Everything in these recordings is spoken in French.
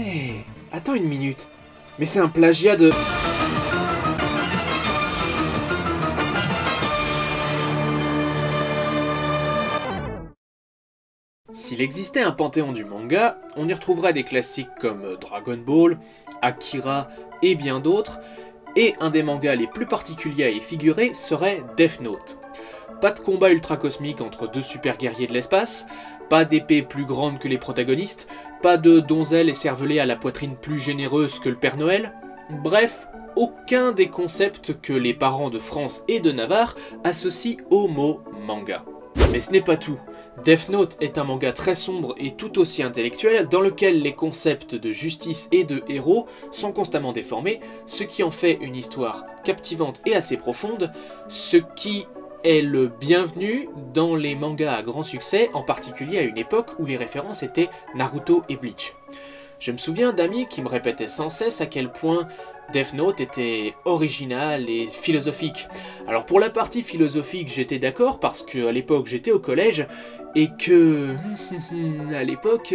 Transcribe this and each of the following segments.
Hé, attends une minute. Mais c'est un plagiat de... S'il existait un panthéon du manga, on y retrouverait des classiques comme Dragon Ball, Akira et bien d'autres, et un des mangas les plus particuliers à y figurer serait Death Note. Pas de combat ultra cosmique entre deux super guerriers de l'espace, pas d'épée plus grande que les protagonistes, pas de donzelle écervelée à la poitrine plus généreuse que le Père Noël, bref, aucun des concepts que les parents de France et de Navarre associent au mot manga. Mais ce n'est pas tout. Death Note est un manga très sombre et tout aussi intellectuel dans lequel les concepts de justice et de héros sont constamment déformés, ce qui en fait une histoire captivante et assez profonde, ce qui est le bienvenu dans les mangas à grand succès, en particulier à une époque où les références étaient Naruto et Bleach. Je me souviens d'amis qui me répétaient sans cesse à quel point Death Note était original et philosophique. Alors pour la partie philosophique, j'étais d'accord parce que à l'époque j'étais au collège et que... à l'époque,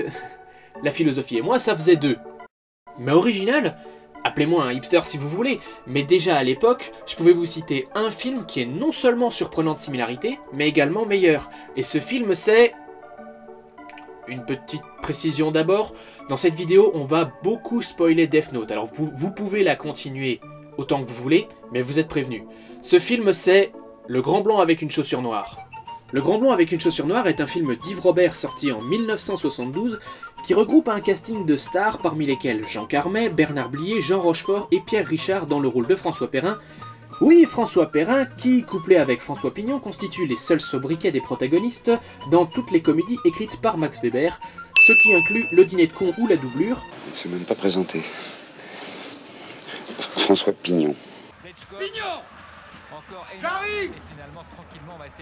la philosophie et moi ça faisait deux. Mais original ? Appelez-moi un hipster si vous voulez, mais déjà à l'époque, je pouvais vous citer un film qui est non seulement surprenant de similarité, mais également meilleur. Et ce film c'est... Une petite précision d'abord, dans cette vidéo on va beaucoup spoiler Death Note, alors vous pouvez la continuer autant que vous voulez, mais vous êtes prévenus. Ce film c'est Le Grand Blond avec une chaussure noire. Le Grand Blond avec une chaussure noire est un film d'Yves Robert sorti en 1972 qui regroupe un casting de stars parmi lesquels Jean Carmet, Bernard Blier, Jean Rochefort et Pierre Richard dans le rôle de François Perrin. Oui, François Perrin, qui, couplé avec François Pignon, constitue les seuls sobriquets des protagonistes dans toutes les comédies écrites par Max Weber, ce qui inclut Le Dîner de con ou La Doublure. Il ne s'est même pas présenté. François Pignon. Pignon! J'arrive!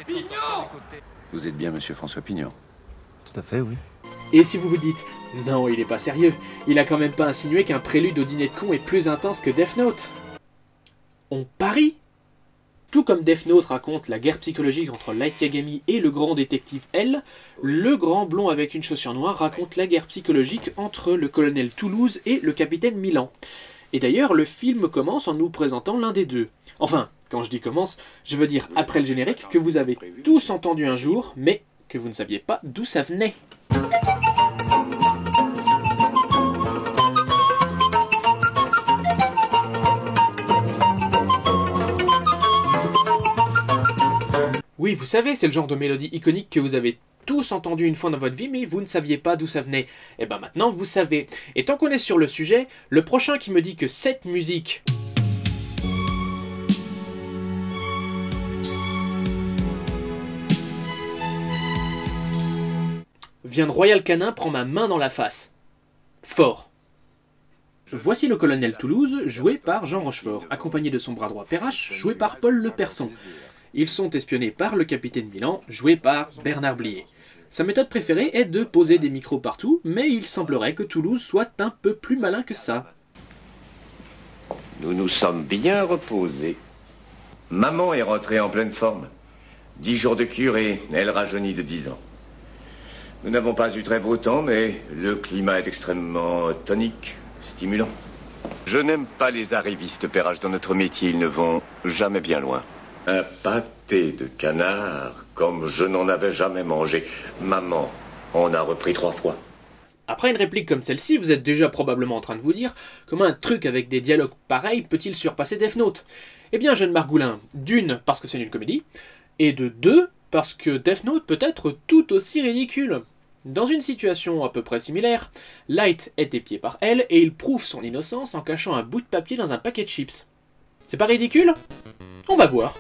Pignon! Vous êtes bien monsieur François Pignon? Tout à fait, oui. Et si vous vous dites, non, il est pas sérieux, il a quand même pas insinué qu'un prélude au Dîner de con est plus intense que Death Note. On parie. Tout comme Death Note raconte la guerre psychologique entre Light Yagami et le grand détective L, le Grand Blond avec une chaussure noire raconte la guerre psychologique entre le colonel Toulouse et le capitaine Milan. Et d'ailleurs, le film commence en nous présentant l'un des deux. Enfin, quand je dis commence, je veux dire après le générique que vous avez tous entendu un jour, mais que vous ne saviez pas d'où ça venait. Oui, vous savez, c'est le genre de mélodie iconique que vous avez tous entendu une fois dans votre vie, mais vous ne saviez pas d'où ça venait. Et ben maintenant, vous savez. Et tant qu'on est sur le sujet, le prochain qui me dit que cette musique... vient de Royal Canin prend ma main dans la face. Fort. Voici le colonel Toulouse, joué par Jean Rochefort, accompagné de son bras droit Perrache, joué par Paul Le Person. Ils sont espionnés par le capitaine Milan, joué par Bernard Blier. Sa méthode préférée est de poser des micros partout, mais il semblerait que Toulouse soit un peu plus malin que ça. Nous nous sommes bien reposés. Maman est rentrée en pleine forme. 10 jours de cure et elle rajeunit de 10 ans. Nous n'avons pas eu très beau temps, mais le climat est extrêmement tonique, stimulant. Je n'aime pas les arrivistes, Perrache. Dans notre métier, ils ne vont jamais bien loin. Un pâté de canard, comme je n'en avais jamais mangé. Maman en a repris 3 fois. Après une réplique comme celle-ci, vous êtes déjà probablement en train de vous dire comment un truc avec des dialogues pareils peut-il surpasser Death Note? Eh bien, jeune Margoulin, d'une, parce que c'est une comédie, et de deux, parce que Death Note peut être tout aussi ridicule. Dans une situation à peu près similaire, Light est épié par elle et il prouve son innocence en cachant un bout de papier dans un paquet de chips. C'est pas ridicule? On va voir.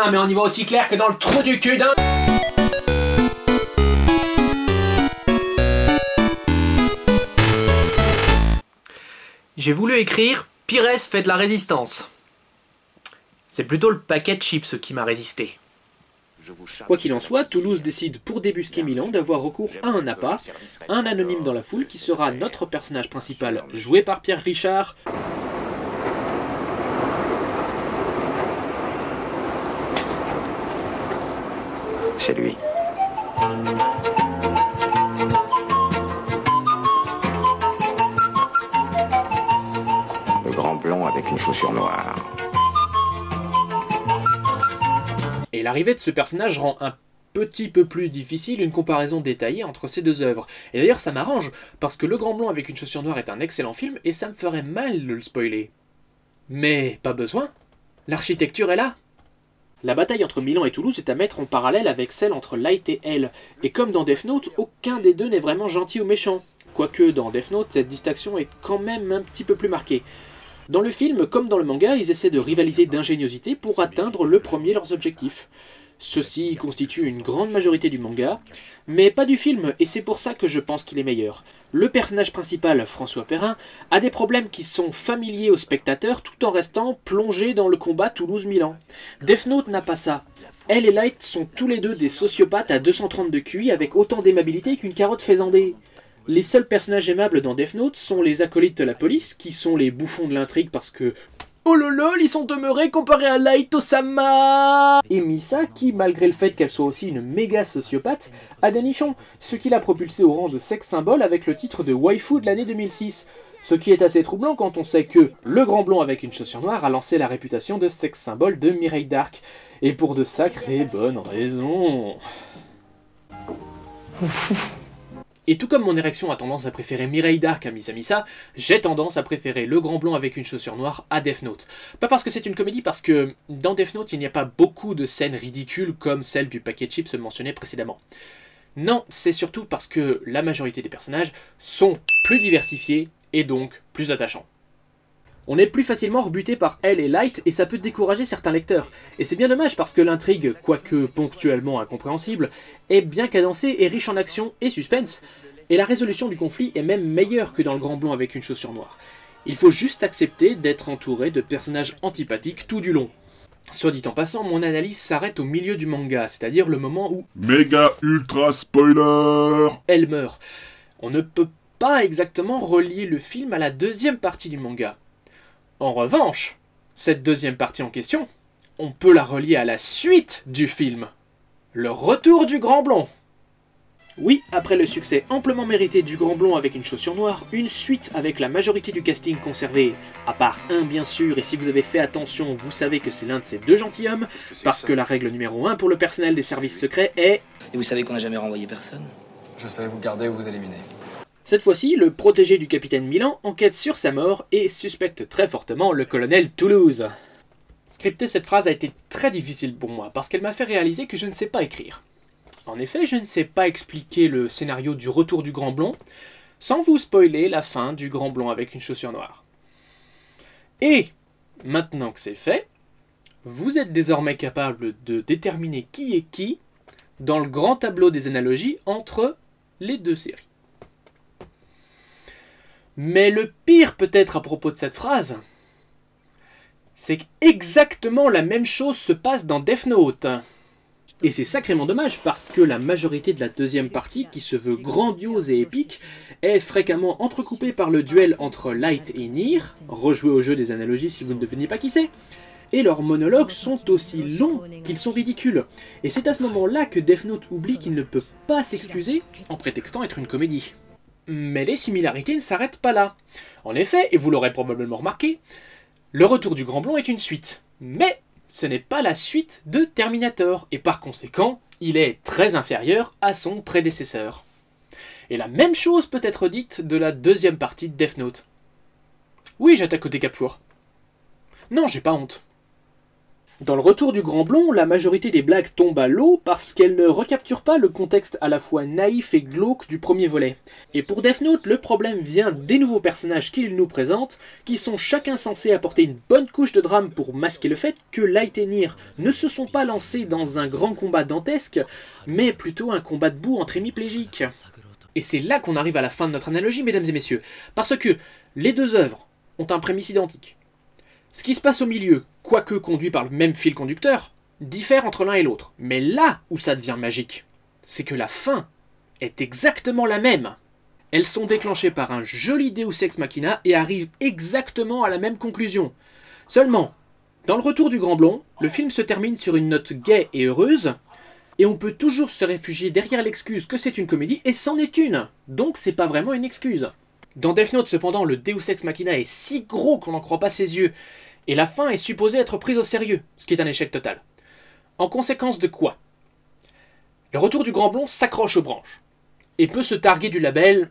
Putain, mais on y va aussi clair que dans le trou du cul d'un... J'ai voulu écrire « Pires fait de la résistance ». C'est plutôt le paquet de chips qui m'a résisté. Quoi qu'il en soit, Toulouse décide pour débusquer Milan d'avoir recours à un appât, un anonyme dans la foule qui sera notre personnage principal, joué par Pierre Richard. C'est lui. Le grand blond avec une chaussure noire. Et l'arrivée de ce personnage rend un petit peu plus difficile une comparaison détaillée entre ces deux œuvres. Et d'ailleurs ça m'arrange, parce que Le Grand Blond avec une chaussure noire est un excellent film et ça me ferait mal de le spoiler. Mais pas besoin, l'architecture est là. La bataille entre Milan et Toulouse est à mettre en parallèle avec celle entre Light et L, et comme dans Death Note, aucun des deux n'est vraiment gentil ou méchant. Quoique dans Death Note, cette distinction est quand même un petit peu plus marquée. Dans le film, comme dans le manga, ils essaient de rivaliser d'ingéniosité pour atteindre le premier leurs objectifs. Ceci constitue une grande majorité du manga, mais pas du film, et c'est pour ça que je pense qu'il est meilleur. Le personnage principal, François Perrin, a des problèmes qui sont familiers aux spectateurs tout en restant plongé dans le combat Toulouse-Milan. Death Note n'a pas ça. Elle et Light sont tous les deux des sociopathes à 230 de QI avec autant d'aimabilité qu'une carotte faisandée. Les seuls personnages aimables dans Death Note sont les acolytes de la police, qui sont les bouffons de l'intrigue parce que... Oh lol, ils sont demeurés comparés à Light Osama. Et Misa, qui, malgré le fait qu'elle soit aussi une méga sociopathe, a des nichons, ce qui l'a propulsée au rang de sex symbole avec le titre de waifu de l'année 2006. Ce qui est assez troublant quand on sait que Le Grand Blond avec une chaussure noire a lancé la réputation de sex symbole de Mireille Dark. Et pour de sacrées bonnes raisons. Et tout comme mon érection a tendance à préférer Mireille Dark à Misa Misa, j'ai tendance à préférer Le Grand Blond avec une chaussure noire à Death Note. Pas parce que c'est une comédie, parce que dans Death Note, il n'y a pas beaucoup de scènes ridicules comme celle du paquet de chips mentionné précédemment. Non, c'est surtout parce que la majorité des personnages sont plus diversifiés et donc plus attachants. On est plus facilement rebuté par Elle et Light et ça peut décourager certains lecteurs. Et c'est bien dommage parce que l'intrigue, quoique ponctuellement incompréhensible, est bien cadencée et riche en action et suspense. Et la résolution du conflit est même meilleure que dans Le Grand Blond avec une chaussure noire. Il faut juste accepter d'être entouré de personnages antipathiques tout du long. Soit dit en passant, mon analyse s'arrête au milieu du manga, c'est-à-dire le moment où... Méga ultra spoiler! Elle meurt. On ne peut pas exactement relier le film à la deuxième partie du manga. En revanche, cette deuxième partie en question, on peut la relier à la suite du film. Le retour du Grand Blond. Oui, après le succès amplement mérité du Grand Blond avec une chaussure noire, une suite avec la majorité du casting conservé, à part un bien sûr, et si vous avez fait attention, vous savez que c'est l'un de ces deux gentilshommes, parce que la règle numéro 1 pour le personnel des services secrets est... Et vous savez qu'on n'a jamais renvoyé personne? Je savais vous garder ou vous éliminer. Cette fois-ci, le protégé du capitaine Milan enquête sur sa mort et suspecte très fortement le colonel Toulouse. Scripter cette phrase a été très difficile pour moi, parce qu'elle m'a fait réaliser que je ne sais pas écrire. En effet, je ne sais pas expliquer le scénario du retour du Grand Blond, sans vous spoiler la fin du Grand Blond avec une chaussure noire. Et, maintenant que c'est fait, vous êtes désormais capable de déterminer qui est qui dans le grand tableau des analogies entre les deux séries. Mais le pire peut-être à propos de cette phrase, c'est qu'exactement la même chose se passe dans Death Note. Et c'est sacrément dommage parce que la majorité de la deuxième partie, qui se veut grandiose et épique, est fréquemment entrecoupée par le duel entre Light et Nier, rejouez au jeu des analogies si vous ne devinez pas qui c'est, et leurs monologues sont aussi longs qu'ils sont ridicules. Et c'est à ce moment-là que Death Note oublie qu'il ne peut pas s'excuser en prétextant être une comédie. Mais les similarités ne s'arrêtent pas là. En effet, et vous l'aurez probablement remarqué, Le Retour du Grand Blond est une suite. Mais ce n'est pas la suite de Terminator, et par conséquent, il est très inférieur à son prédécesseur. Et la même chose peut être dite de la deuxième partie de Death Note. Oui, j'attaque au décapfour. Non, j'ai pas honte. Dans le retour du Grand Blond, la majorité des blagues tombent à l'eau parce qu'elles ne recapturent pas le contexte à la fois naïf et glauque du premier volet. Et pour Death Note, le problème vient des nouveaux personnages qu'il nous présente, qui sont chacun censés apporter une bonne couche de drame pour masquer le fait que Light et Nier ne se sont pas lancés dans un grand combat dantesque, mais plutôt un combat de boue entre hémiplégiques. Et c'est là qu'on arrive à la fin de notre analogie, mesdames et messieurs, parce que les deux œuvres ont un prémisse identique. Ce qui se passe au milieu, quoique conduit par le même fil conducteur, diffère entre l'un et l'autre. Mais là où ça devient magique, c'est que la fin est exactement la même. Elles sont déclenchées par un joli Deus Ex Machina et arrivent exactement à la même conclusion. Seulement, dans le retour du Grand Blond, le film se termine sur une note gaie et heureuse, et on peut toujours se réfugier derrière l'excuse que c'est une comédie, et c'en est une. Donc c'est pas vraiment une excuse. Dans Death Note, cependant, le Deus Ex Machina est si gros qu'on n'en croit pas ses yeux, et la fin est supposée être prise au sérieux, ce qui est un échec total. En conséquence de quoi? Le retour du Grand Blond s'accroche aux branches, et peut se targuer du label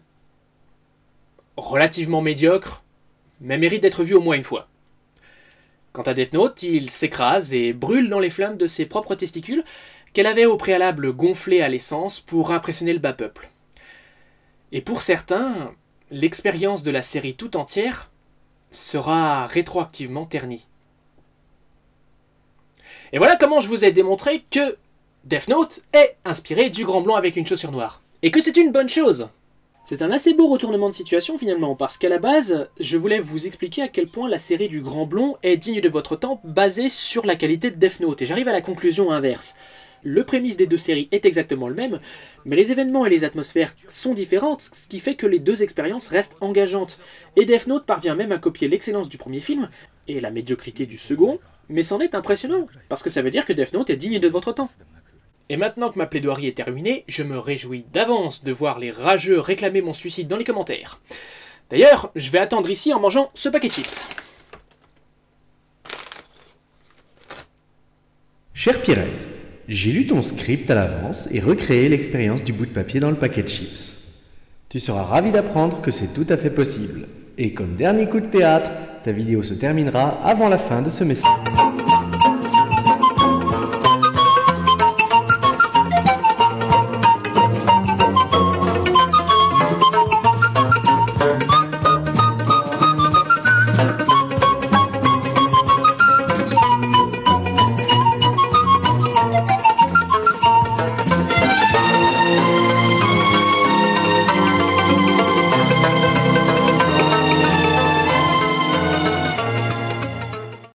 relativement médiocre, mais mérite d'être vu au moins une fois. Quant à Death Note, il s'écrase et brûle dans les flammes de ses propres testicules, qu'elle avait au préalable gonflés à l'essence pour impressionner le bas peuple. Et pour certains, l'expérience de la série tout entière sera rétroactivement ternie. Et voilà comment je vous ai démontré que Death Note est inspiré du Grand Blond avec une chaussure noire. Et que c'est une bonne chose. C'est un assez beau retournement de situation finalement, parce qu'à la base, je voulais vous expliquer à quel point la série du Grand Blond est digne de votre temps, basée sur la qualité de Death Note, et j'arrive à la conclusion inverse. Le prémisse des deux séries est exactement le même, mais les événements et les atmosphères sont différentes, ce qui fait que les deux expériences restent engageantes. Et Death Note parvient même à copier l'excellence du premier film, et la médiocrité du second, mais c'en est impressionnant, parce que ça veut dire que Death Note est digne de votre temps. Et maintenant que ma plaidoirie est terminée, je me réjouis d'avance de voir les rageux réclamer mon suicide dans les commentaires. D'ailleurs, je vais attendre ici en mangeant ce paquet de chips. Cher Pires, j'ai lu ton script à l'avance et recréé l'expérience du bout de papier dans le paquet de chips. Tu seras ravi d'apprendre que c'est tout à fait possible. Et comme dernier coup de théâtre, ta vidéo se terminera avant la fin de ce message.